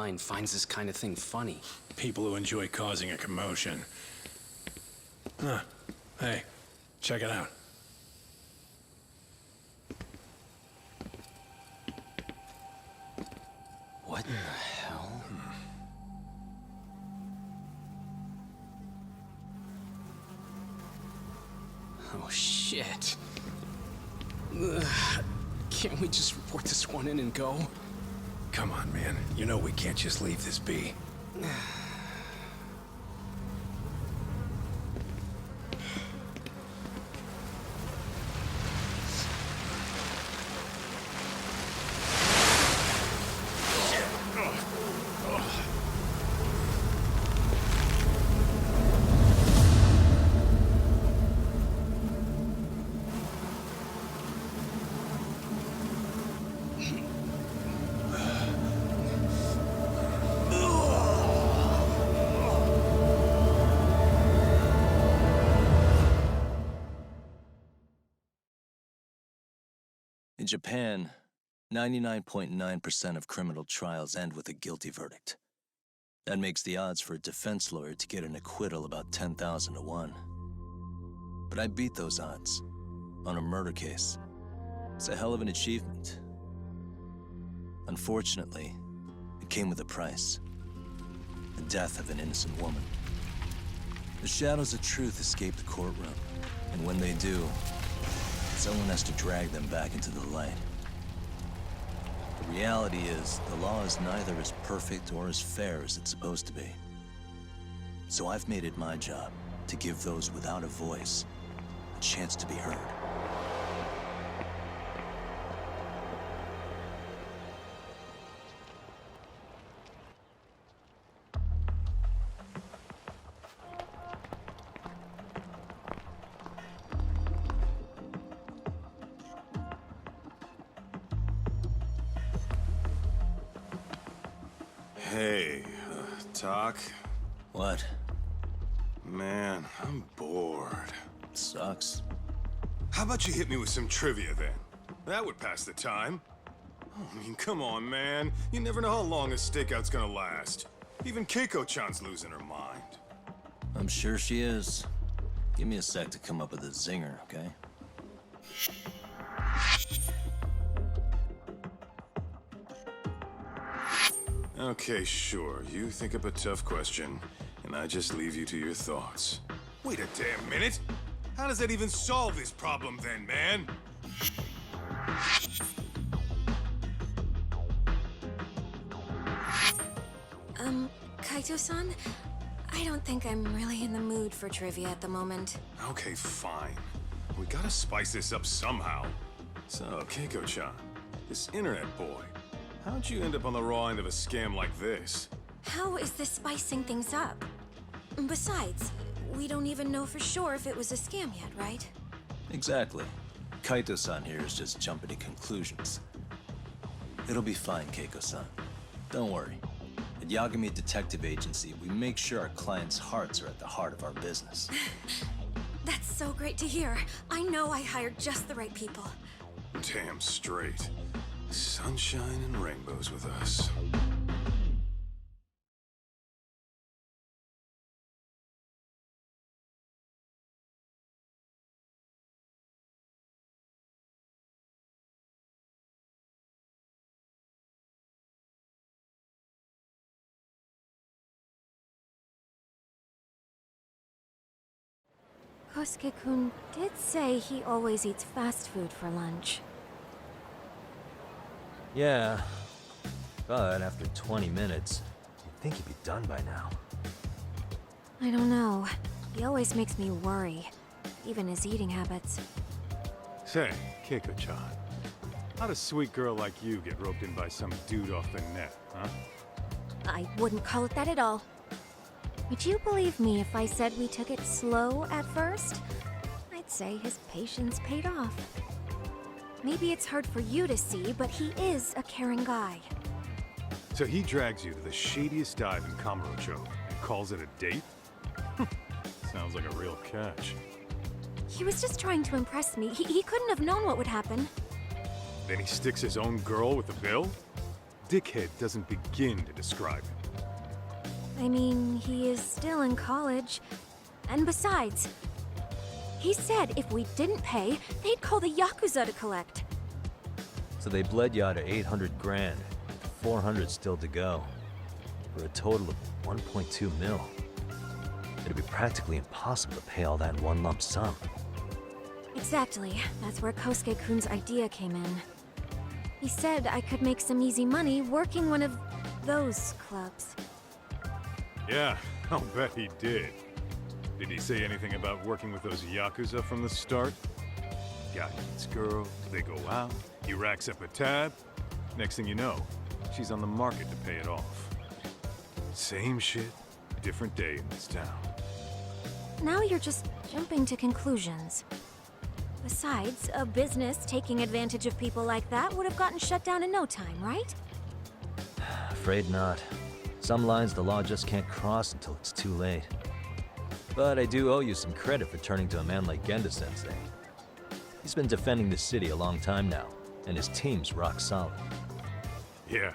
finds this kind of thing funny. People who enjoy causing a commotion. Huh. Hey, check it out. What in the hell? Oh, shit. Ugh. Can't we just report this one in and go? Come on, man. You know we can't just leave this be. In Japan, 99.9% of criminal trials end with a guilty verdict. That makes the odds for a defense lawyer to get an acquittal about 10,000 to 1. But I beat those odds on a murder case. It's a hell of an achievement. Unfortunately, it came with a price. The death of an innocent woman. The shadows of truth escape the courtroom, and when they do, someone has to drag them back into the light. The reality is, the law is neither as perfect or as fair as it's supposed to be. So I've made it my job to give those without a voice a chance to be heard. Hey, Doc? What? Man, I'm bored. Sucks. How about you hit me with some trivia then? That would pass the time. I mean, come on, man. You never know how long a stakeout's gonna last. Even Keiko-chan's losing her mind. I'm sure she is. Give me a sec to come up with a zinger, okay? Okay, sure. You think up a tough question, and I just leave you to your thoughts. Wait a damn minute! How does that even solve this problem then, man? Kaito-san? I don't think I'm really in the mood for trivia at the moment. Okay, fine. We gotta spice this up somehow. So, Keiko-chan, this internet boy, how'd you end up on the raw end of a scam like this? How is this spicing things up? Besides, we don't even know for sure if it was a scam yet, right? Exactly. Kaito-san here is just jumping to conclusions. It'll be fine, Keiko-san. Don't worry. At Yagami Detective Agency, we make sure our clients' hearts are at the heart of our business. That's so great to hear. I know I hired just the right people. Damn straight. Sunshine and rainbows with us. Kosuke-kun did say he always eats fast food for lunch. Yeah, but after 20 minutes, you'd think he'd be done by now. I don't know. He always makes me worry. Even his eating habits. Say, Keiko-chan, how'd a sweet girl like you get roped in by some dude off the net, huh? I wouldn't call it that at all. Would you believe me if I said we took it slow at first? I'd say his patience paid off. Maybe it's hard for you to see, but he is a caring guy. So he drags you to the shadiest dive in Kamurocho and calls it a date? Sounds like a real catch. He was just trying to impress me. He couldn't have known what would happen. Then he sticks his own girl with the bill? dickhead doesn't begin to describe him. I mean, he is still in college. And besides, he said if we didn't pay, they'd call the Yakuza to collect. So they bled you out of 800 grand, with 400 still to go, for a total of 1.2 mil. It'd be practically impossible to pay all that in one lump sum. Exactly. That's where Kosuke-kun's idea came in. He said I could make some easy money working one of those clubs. Yeah, I'll bet he did. Did he say anything about working with those Yakuza from the start? Guy meets girl, they go out, he racks up a tab. Next thing you know, she's on the market to pay it off. Same shit, different day in this town. Now you're just jumping to conclusions. Besides, a business taking advantage of people like that would have gotten shut down in no time, right? Afraid not. Some lines the law just can't cross until it's too late. But I do owe you some credit for turning to a man like Genda-sensei. He's been defending the city a long time now, and his team's rock solid. Yeah,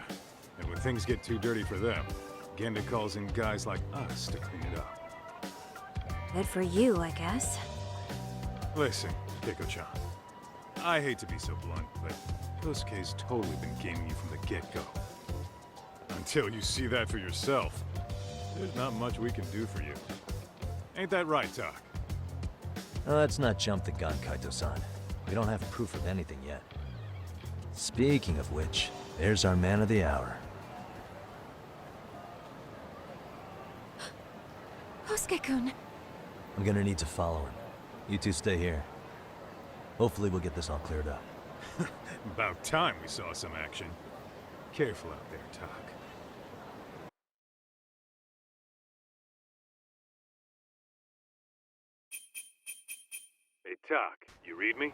and when things get too dirty for them, Genda calls in guys like us to clean it up. Good for you, I guess. Listen, Keiko-chan. I hate to be so blunt, but Kosuke's totally been gaming you from the get-go. Until you see that for yourself, there's not much we can do for you. Ain't that right, Tak? Now, let's not jump the gun, Kaito-san. We don't have proof of anything yet. Speaking of which, there's our man of the hour. Kosuke-kun. I'm gonna need to follow him. You two stay here. Hopefully we'll get this all cleared up. About time we saw some action. Careful out there, Tak. Hey, Tak, you read me?